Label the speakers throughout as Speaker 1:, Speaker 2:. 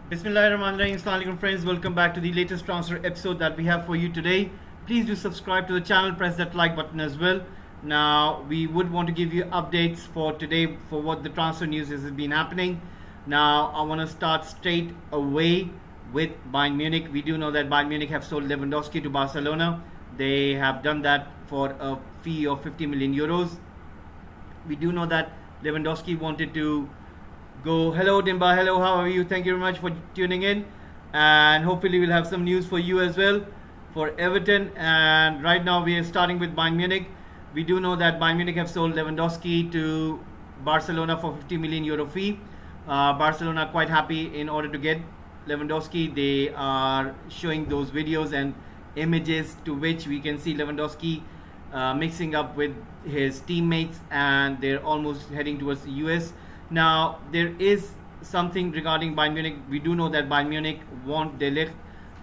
Speaker 1: Bismillahirrahmanirrahim. Assalamu alaikum friends. Welcome back to the latest transfer episode that we have for you today. Please do subscribe to the channel, press that like button as well. Now we would want to give you updates for today for what the transfer news has been happening. Now I want to start straight away with Bayern Munich. We do know that Bayern Munich have sold Lewandowski to Barcelona. They have done that for a fee of 50 million euros. We do know that Lewandowski wanted to go. Hello Dimba, hello, how are you? Thank you very much for tuning in, and hopefully we'll have some news for you as well for Everton. And right now we are starting with Bayern Munich. We do know that Bayern Munich have sold Lewandowski to Barcelona for 50 million euro fee. Barcelona are quite happy in order to get Lewandowski. They are showing those videos and images to which we can see Lewandowski mixing up with his teammates, and they're almost heading towards the US. Now there is something regarding Bayern Munich. We do know that Bayern Munich want De Ligt.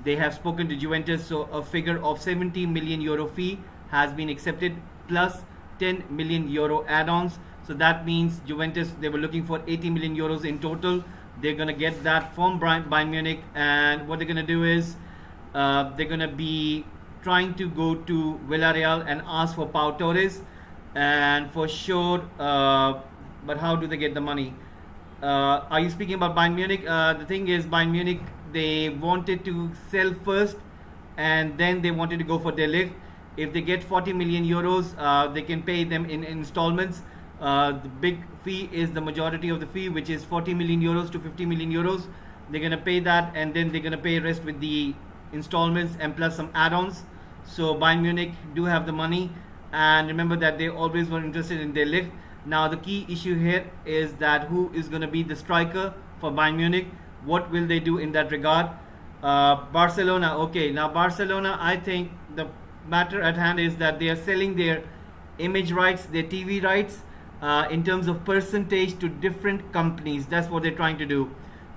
Speaker 1: They have spoken to Juventus, so a figure of 70 million euro fee has been accepted plus 10 million euro add-ons. So that means Juventus, they were looking for 80 million euros in total. They're gonna get that from Bayern Munich, and what they're gonna do is they're gonna be trying to go to Villarreal and ask for Pau Torres, and for sure. But how do they get the money? Are you speaking about Bayern Munich? The thing is, Bayern Munich, they wanted to sell first, and then they wanted to go for De Ligt. If they get 40 million euros, they can pay them in installments. The big fee is the majority of the fee, which is 40 million euros to 50 million euros. They're gonna pay that, and then they're gonna pay rest with the installments and plus some add-ons. So Bayern Munich do have the money, and remember that they always were interested in De Ligt. Now the key issue here is that who is going to be the striker for Bayern Munich? What will they do in that regard? Barcelona. Okay, now Barcelona, I think the matter at hand is that they are selling their image rights, their TV rights, in terms of percentage to different companies. That's what they're trying to do.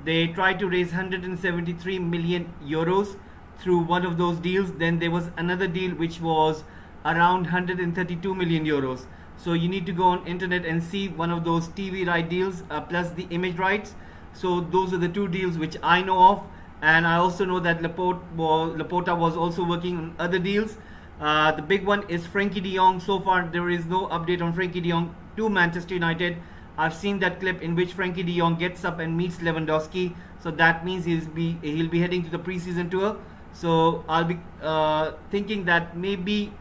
Speaker 1: They tried to raise 173 million euros through one of those deals. Then there was another deal which was around 132 million euros. So you need to go on internet and see one of those TV right deals plus the image rights. So those are the two deals which I know of, and I also know that Laporta was also working on other deals. The big one is Frankie de Jong. So far there is no update on Frankie de Jong to Manchester United. I've seen that clip in which Frankie de Jong gets up and meets Lewandowski. So that means he'll be heading to the preseason tour. So I'll be thinking that maybe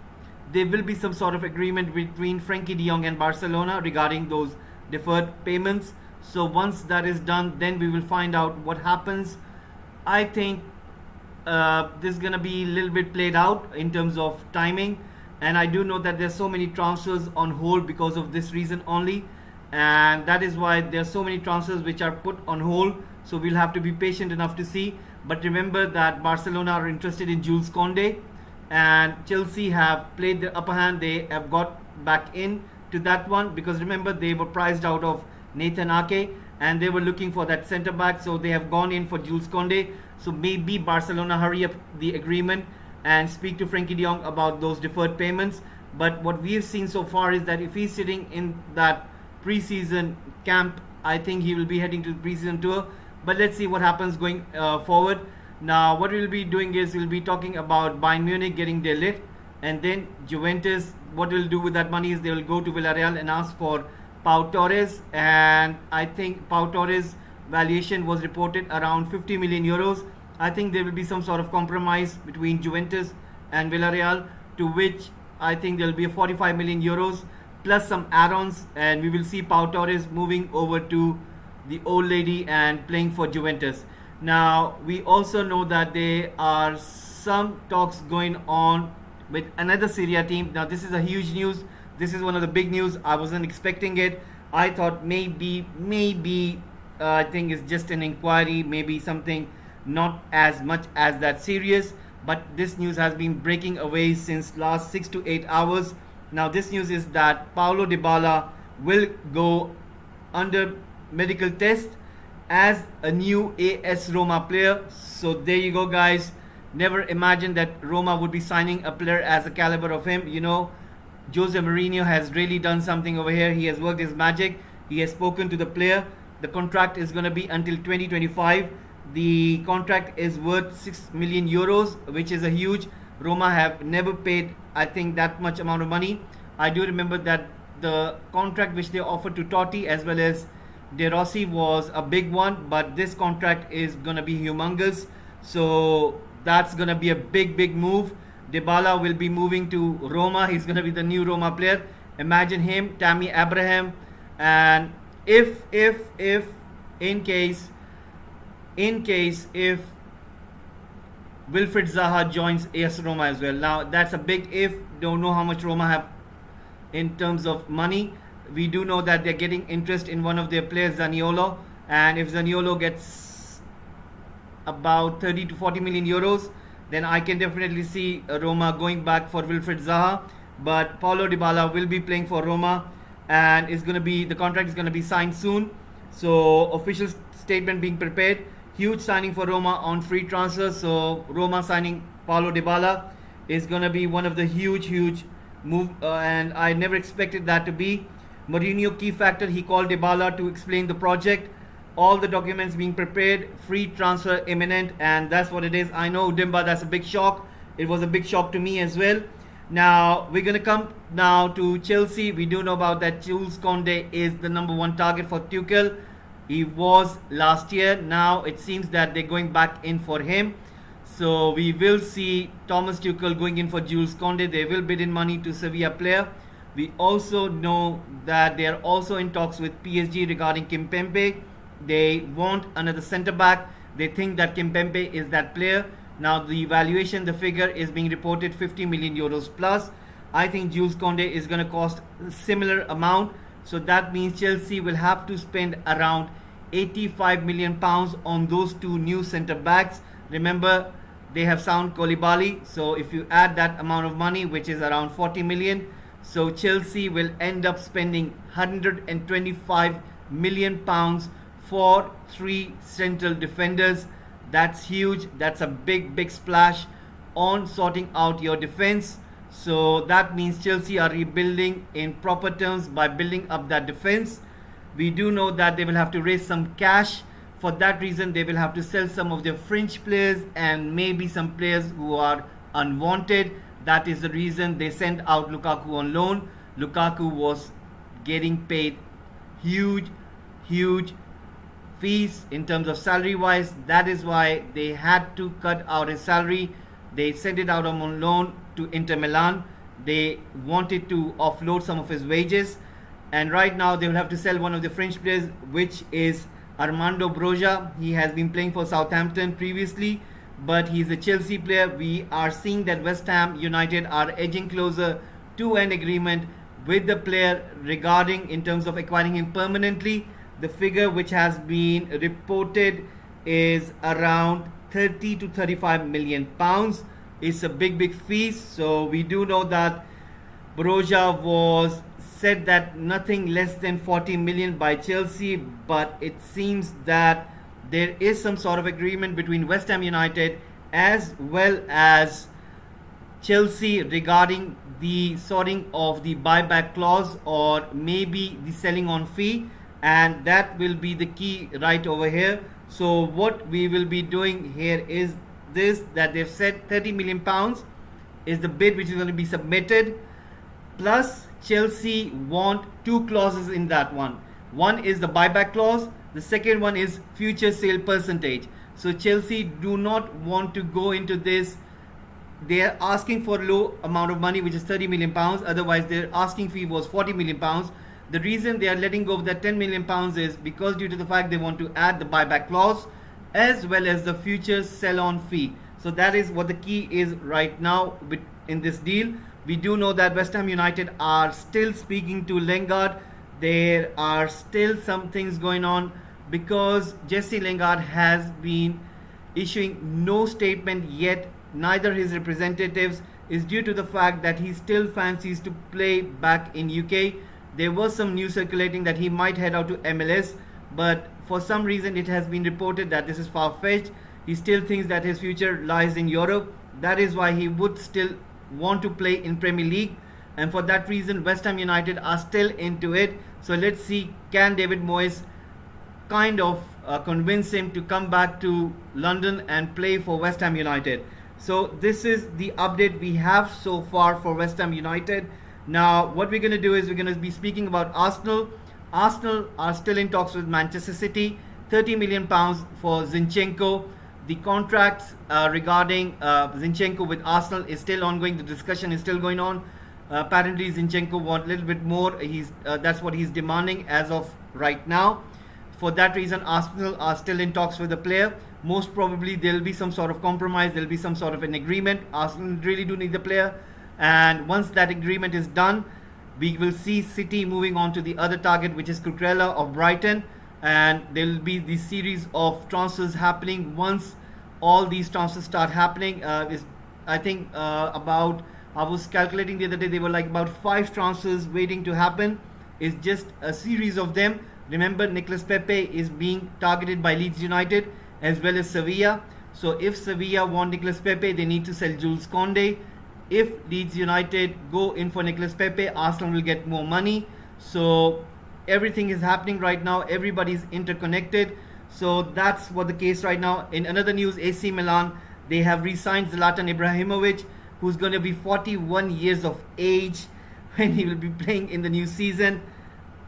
Speaker 1: there will be some sort of agreement between Frankie de Jong and Barcelona regarding those deferred payments. So once that is done, then we will find out what happens. I think this is gonna be a little bit played out in terms of timing, and I do know that there's so many transfers on hold because of this reason only, and that is why there's so many transfers which are put on hold. So we'll have to be patient enough to see. But remember that Barcelona are interested in Jules Koundé, and Chelsea have played the upper hand. They have got back in to that one because remember they were priced out of Nathan Ake, and they were looking for that centre back, so they have gone in for Jules Koundé. So maybe Barcelona hurry up the agreement and speak to Frankie de Jong about those deferred payments. But what we have seen so far is that if he's sitting in that preseason camp, I think he will be heading to the preseason tour. But let's see what happens going forward. Now what we'll be doing is we'll be talking about Bayern Munich getting their lift, and then Juventus, what we'll do with that money is they will go to Villarreal and ask for Pau Torres, and I think Pau Torres valuation was reported around 50 million euros. I think there will be some sort of compromise between Juventus and Villarreal, to which I think there will be a 45 million euros plus some add-ons, and we will see Pau Torres moving over to the old lady and playing for Juventus. Now we also know that there are some talks going on with another Serie A team. Now this is a huge news. This is one of the big news. I wasn't expecting it. I thought maybe I think it's just an inquiry, maybe something not as much as that serious. But this news has been breaking away since last 6 to 8 hours. Now this news is that Paulo Dybala will go under medical test as a new AS Roma player. So there you go, guys. Never imagined that Roma would be signing a player as the caliber of him. You know, Jose Mourinho has really done something over here. He has worked his magic. He has spoken to the player. The contract is going to be until 2025. The contract is worth 6 million euros, which is a huge. Roma have never paid, I think, that much amount of money. I do remember that the contract which they offered to Totti as well as De Rossi was a big one, but this contract is gonna be humongous. So that's gonna be a big move. Dybala will be moving to Roma. He's gonna be the new Roma player. Imagine him, Tammy Abraham, and if in case if Wilfried Zaha joins AS Roma as well. Now that's a big if. Don't know how much Roma have in terms of money. We do know that they're getting interest in one of their players, Zaniolo, and if Zaniolo gets about 30 to 40 million euros, then I can definitely see Roma going back for Wilfried Zaha. But Paulo Dybala will be playing for Roma, and the contract is going to be signed soon. So official statement being prepared. Huge signing for Roma on free transfer. So Roma signing Paulo Dybala is going to be one of the huge move, and I never expected that to be. Mourinho key factor, he called Dybala to explain the project. All the documents being prepared, free transfer imminent, and that's what it is. I know, Dimba, that's a big shock. It was a big shock to me as well. Now we're gonna come now to Chelsea. We do know about that Jules Koundé is the number one target for Tuchel. He was last year. Now it seems that they're going back in for him. So we will see Thomas Tuchel going in for Jules Koundé. They will bid in money to Sevilla player. We also know that they are also in talks with PSG regarding Kimpembe. They want another centre back. They think that Kimpembe is that player. Now the valuation, the figure is being reported 50 million euros plus. I think Jules Koundé is going to cost a similar amount. So that means Chelsea will have to spend around 85 million pounds on those two new centre backs. Remember, they have signed Koulibaly. So if you add that amount of money, which is around 40 million, so Chelsea will end up spending 125 million pounds for 3 central defenders. That's huge. That's a big splash on sorting out your defense. So that means Chelsea are rebuilding in proper terms by building up that defense. We do know that they will have to raise some cash. For that reason, they will have to sell some of their fringe players and maybe some players who are unwanted. That is the reason they sent out Lukaku on loan. Lukaku was getting paid huge fees in terms of salary wise. That is why they had to cut out his salary. They sent it out on loan to Inter Milan. They wanted to offload some of his wages, and right now they will have to sell one of the French players, which is Armando Broja. He has been playing for Southampton previously, but he's a Chelsea player. We are seeing that West Ham United are edging closer to an agreement with the player regarding in terms of acquiring him permanently. The figure which has been reported is around 30 to 35 million pounds. It's a big fees. So we do know that Broja was said that nothing less than 40 million by Chelsea, but it seems that there is some sort of agreement between West Ham United as well as Chelsea regarding the sorting of the buyback clause or maybe the selling on fee, and that will be the key right over here. So what we will be doing here is this, that they've said 30 million pounds is the bid which is going to be submitted, plus Chelsea want 2 clauses in that one. One is the buyback clause, the second one is future sale percentage. So Chelsea do not want to go into this. They are asking for a low amount of money, which is 30 million pounds. Otherwise their asking fee was 40 million pounds. The reason they are letting go of that 10 million pounds is because due to the fact they want to add the buyback clause as well as the future sell on fee. So that is what the key is right now in this deal. We do know that West Ham United are still speaking to Lingard. There are still some things going on because Jesse Lingard has been issuing no statement yet. Neither his representatives, is due to the fact that he still fancies to play back in UK. There was some news circulating that he might head out to MLS, but for some reason it has been reported that this is far-fetched. He still thinks that his future lies in Europe. That is why he would still want to play in Premier League, and for that reason West Ham United are still into it. So let's see, can David Moyes kind of convince him to come back to London and play for West Ham United. So this is the update we have so far for West Ham United. Now what we're going to do is we're going to be speaking about Arsenal. Arsenal are still in talks with Manchester City. £30 million for Zinchenko. The contracts regarding Zinchenko with Arsenal is still ongoing. The discussion is still going on. Apparently Zinchenko wants a little bit more. That's what he's demanding as of right now. For that reason, Arsenal are still in talks with the player. Most probably there will be some sort of compromise. There will be some sort of an agreement. Arsenal really do need the player, and once that agreement is done, we will see City moving on to the other target, which is Cucurella of Brighton, and there will be this series of transfers happening. Once all these transfers start happening, I think about, I was calculating the other day, they were like about 5 transfers waiting to happen. It's just a series of them. Remember, Nicolas Pepe is being targeted by Leeds United as well as Sevilla. So if Sevilla want Nicolas Pepe, they need to sell Jules Koundé. If Leeds United go in for Nicolas Pepe, Arsenal will get more money. So everything is happening right now. Everybody's interconnected. So that's what the case right now. In another news, AC Milan, they have re-signed Zlatan Ibrahimovic, who's going to be 41 years of age when he will be playing in the new season.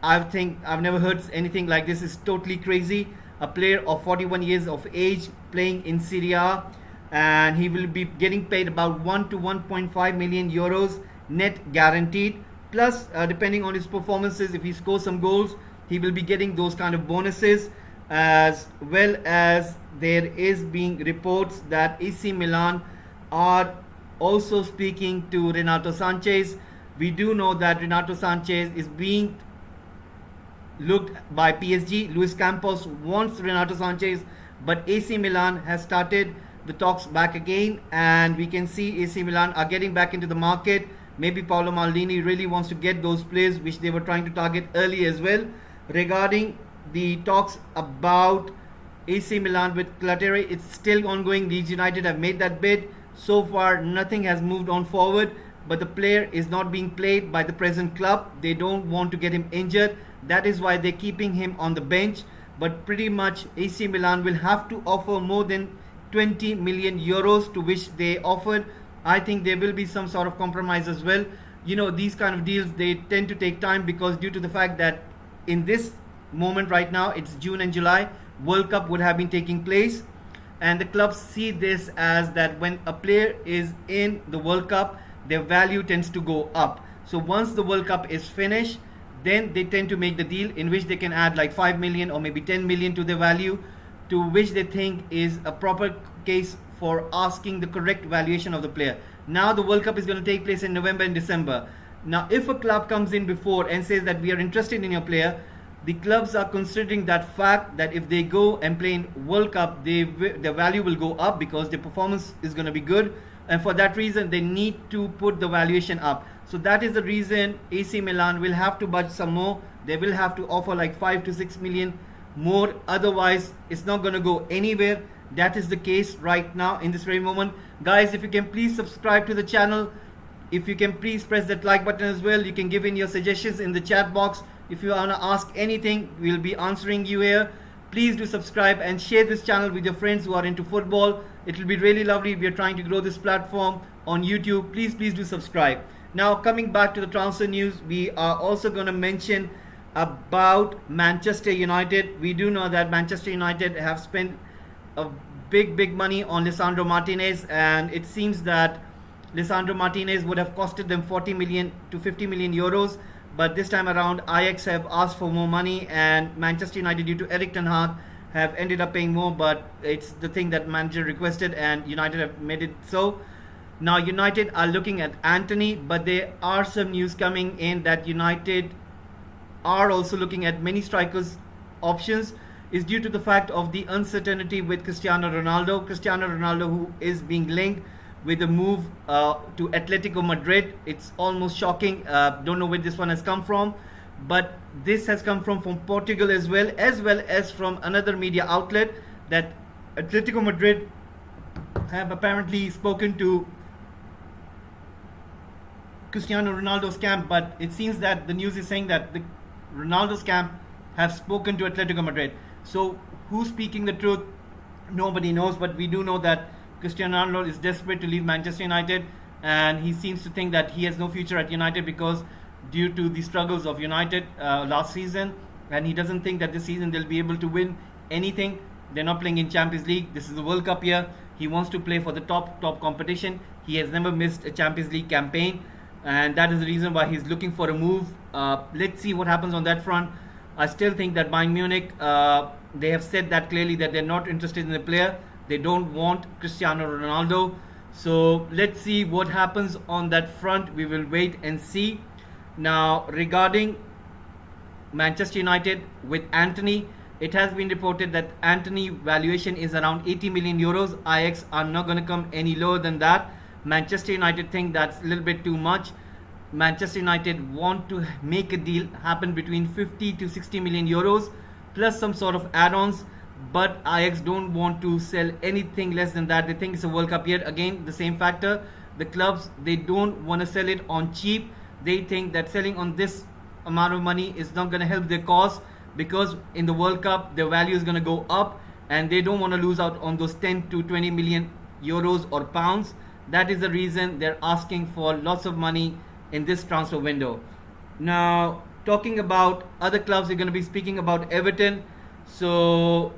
Speaker 1: I think I've never heard anything like this. It's totally crazy. A player of 41 years of age playing in Serie A, and he will be getting paid about 1 to 1.5 million euros net guaranteed. Plus, depending on his performances, if he scores some goals, he will be getting those kind of bonuses. As well as there is being reports that AC Milan are also speaking to Renato Sanchez. We do know that Renato Sanchez is being looked by PSG. Luis Campos wants Renato Sanchez, but AC Milan has started the talks back again, and we can see AC Milan are getting back into the market. Maybe Paolo Maldini really wants to get those players which they were trying to target early as well. Regarding the talks about AC Milan with Clatere, it's still ongoing. Leeds United have made that bid. So far nothing has moved on forward, but the player is not being played by the present club. They don't want to get him injured. That is why they're keeping him on the bench. But pretty much AC Milan will have to offer more than 20 million euros to which they offered. I think there will be some sort of compromise as well. You know, these kind of deals, they tend to take time because due to the fact that in this moment right now, it's June and July, World Cup would have been taking place, and the clubs see this as that when a player is in the World Cup, their value tends to go up. So once the World Cup is finished, then they tend to make the deal in which they can add like 5 million or maybe 10 million to their value, to which they think is a proper case for asking the correct valuation of the player. Now the World Cup is going to take place in November and December. Now if a club comes in before and says that we are interested in your player, the clubs are considering that fact that if they go and play in World Cup, their value will go up because their performance is going to be good, and for that reason they need to put the valuation up. So that is the reason AC Milan will have to budge some more. They will have to offer like 5 to 6 million more, otherwise it's not going to go anywhere. That is the case right now in this very moment. Guys, if you can please subscribe to the channel, if you can please press that like button as well. You can give in your suggestions in the chat box. If you want to ask anything, we'll be answering you here. Please do subscribe and share this channel with your friends who are into football. It will be really lovely. We are trying to grow this platform on YouTube. Please do subscribe. Now coming back to the transfer news, we are also going to mention about Manchester United. We do know that Manchester United have spent a big money on Lisandro Martinez, and it seems that Lisandro Martinez would have costed them 40 million to 50 million euros. But this time around, Ajax have asked for more money, and Manchester United, due to Erik ten Hag, have ended up paying more. But it's the thing that manager requested, and United have made it so. Now United are looking at Anthony, but there are some news coming in that United are also looking at many strikers options. Is due to the fact of the uncertainty with Cristiano Ronaldo. Cristiano Ronaldo, who is being linked with a move to Atletico Madrid. It's almost shocking. Don't know where this one has come from, but this has come from Portugal as well as from another media outlet, that Atletico Madrid have apparently spoken to Cristiano Ronaldo's camp, but it seems that the news is saying that the Ronaldo's camp have spoken to Atletico Madrid. So who's speaking the truth? Nobody knows, but we do know that Cristiano Ronaldo is desperate to leave Manchester United, and he seems to think that he has no future at United because due to the struggles of United last season, and he doesn't think that this season they'll be able to win anything. They're not playing in Champions League. This is the World Cup year. He wants to play for the top competition. He has never missed a Champions League campaign, and that is the reason why he's looking for a move. Let's see what happens on that front. I still think that Bayern Munich, they have said that clearly that they're not interested in the player. They don't want Cristiano Ronaldo. So let's see what happens on that front. We will wait and see. Now, regarding Manchester United with Anthony, it has been reported that Anthony valuation is around 80 million euros. Ajax are not going to come any lower than that. Manchester United think that's a little bit too much. Manchester United want to make a deal happen between 50 to 60 million euros plus some sort of add-ons, but Ajax don't want to sell anything less than that. They think it's a World Cup year. Again, the same factor. The clubs, they don't want to sell it on cheap. They think that selling on this amount of money is not going to help their cause, because in the World Cup their value is going to go up, and they don't want to lose out on those 10 to 20 million euros or pounds. That is the reason they're asking for lots of money in this transfer window. Now, talking about other clubs, we're going to be speaking about Everton. So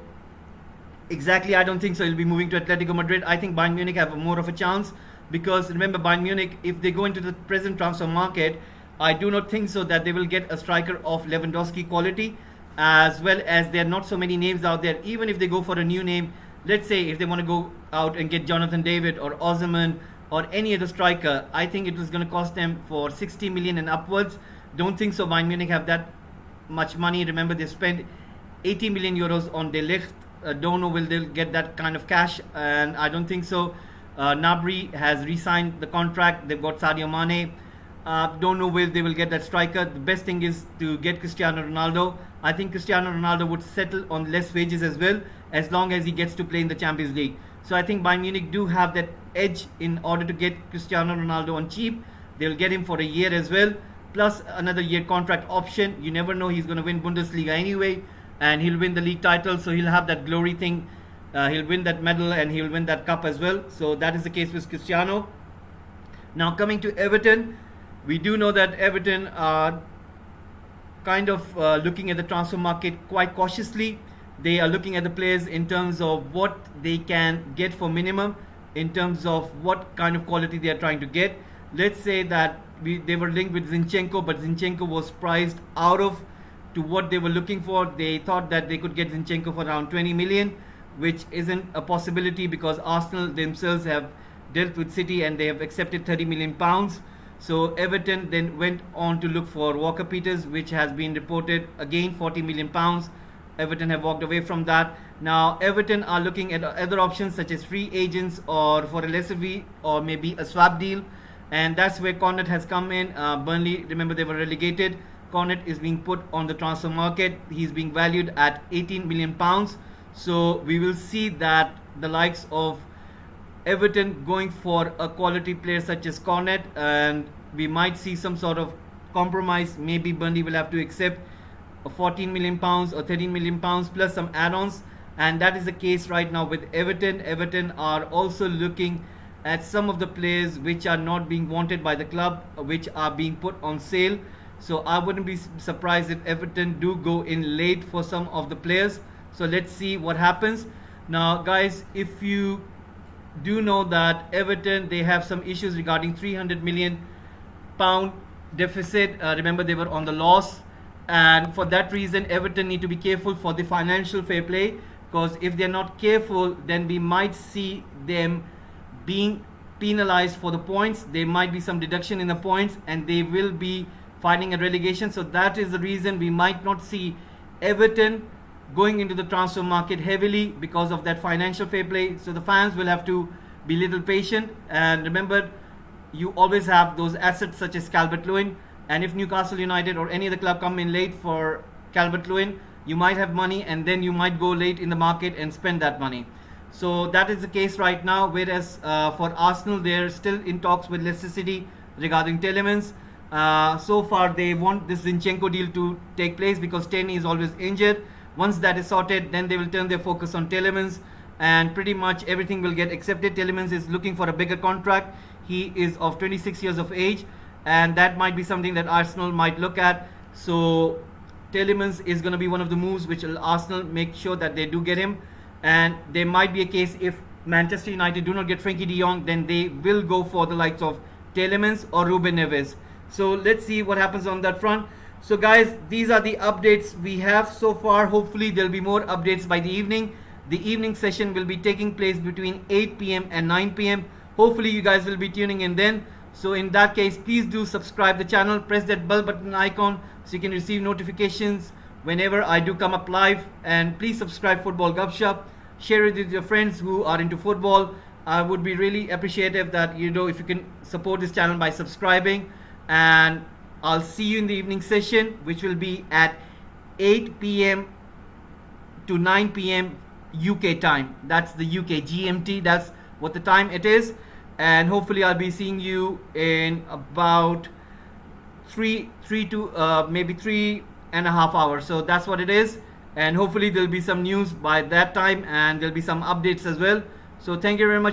Speaker 1: exactly, I don't think so he'll be moving to Atletico Madrid. I think Bayern Munich have more of a chance, because remember, Bayern Munich, if they go into the present transfer market, I do not think so that they will get a striker of Lewandowski quality, as well as there are not so many names out there. Even if they go for a new name, let's say if they want to go out and get Jonathan David or Osimhen or any other striker, I think it was going to cost them for 60 million and upwards. Don't think so Bayern Munich have that much money. Remember, they spent 80 million euros on De Ligt. Don't know will they get that kind of cash, and I don't think so. Gnabry has re-signed the contract. They've got Sadio Mane. Don't know where they will get that striker. The best thing is to get Cristiano Ronaldo. I think Cristiano Ronaldo would settle on less wages as well, as long as he gets to play in the Champions League. So I think Bayern Munich do have that edge in order to get Cristiano Ronaldo on cheap. They'll get him for a year as well, plus another year contract option. You never know, he's going to win Bundesliga anyway, and he'll win the league title, so he'll have that glory thing. He'll win that medal and he'll win that cup as well. So that is the case with Cristiano. Now coming to Everton, we do know that Everton are kind of looking at the transfer market quite cautiously. They are looking at the players in terms of what they can get for minimum, in terms of what kind of quality they are trying to get. Let's say that they were linked with Zinchenko, but Zinchenko was priced out of to what they were looking for. They thought that they could get Zinchenko for around 20 million, which isn't a possibility, because Arsenal themselves have dealt with City and they have accepted 30 million pounds. So Everton then went on to look for Walker Peters, which has been reported again 40 million pounds. Everton have walked away from that. Now Everton are looking at other options such as free agents or for a lesser fee, or maybe a swap deal, and that's where Cornet has come in. Burnley, remember, they were relegated. Cornet is being put on the transfer market. He's being valued at 18 million pounds. So we will see that the likes of Everton going for a quality player such as Cornet, and we might see some sort of compromise. Maybe Burnley will have to accept 14 million pounds or 13 million pounds plus some add-ons, and that is the case right now with Everton. Everton are also looking at some of the players which are not being wanted by the club, which are being put on sale. So I wouldn't be surprised if Everton do go in late for some of the players. So let's see what happens. Now guys, if you do know that Everton, they have some issues regarding 300 million pound deficit. Remember, they were on the loss, and for that reason Everton need to be careful for the financial fair play, because if they're not careful, then we might see them being penalized for the points. There might be some deduction in the points, and they will be fighting a relegation. So that is the reason we might not see Everton going into the transfer market heavily because of that financial fair play. So the fans will have to be a little patient, and remember, you always have those assets such as Calvert-Lewin, and if Newcastle United or any other club come in late for Calvert-Lewin, you might have money, and then you might go late in the market and spend that money. So that is the case right now. Whereas for Arsenal, they're still in talks with Leicester City regarding Tielemans. So far they want this Zinchenko deal to take place because Tenny is always injured. Once that is sorted, then they will turn their focus on Telemans, and pretty much everything will get accepted. Telemans is looking for a bigger contract. He is of 26 years of age, and that might be something that Arsenal might look at. So Telemans is going to be one of the moves which will Arsenal make sure that they do get him. And there might be a case if Manchester United do not get Frankie de Jong, then they will go for the likes of Telemans or Ruben Neves. So let's see what happens on that front. So guys, these are the updates we have so far. Hopefully there'll be more updates by the evening. The evening session will be taking place between 8 p.m. and 9 p.m. Hopefully you guys will be tuning in then. So in that case, please do subscribe the channel, press that bell button icon so you can receive notifications whenever I do come up live. And please subscribe Football Gupshup, share it with your friends who are into football. I would be really appreciative that if you can support this channel by subscribing. And I'll see you in the evening session, which will be at 8 p.m. to 9 p.m. UK time. That's the UK GMT. That's what the time it is. And hopefully I'll be seeing you in about maybe 3.5 hours. So that's what it is. And hopefully there'll be some news by that time, and there'll be some updates as well. So thank you very much.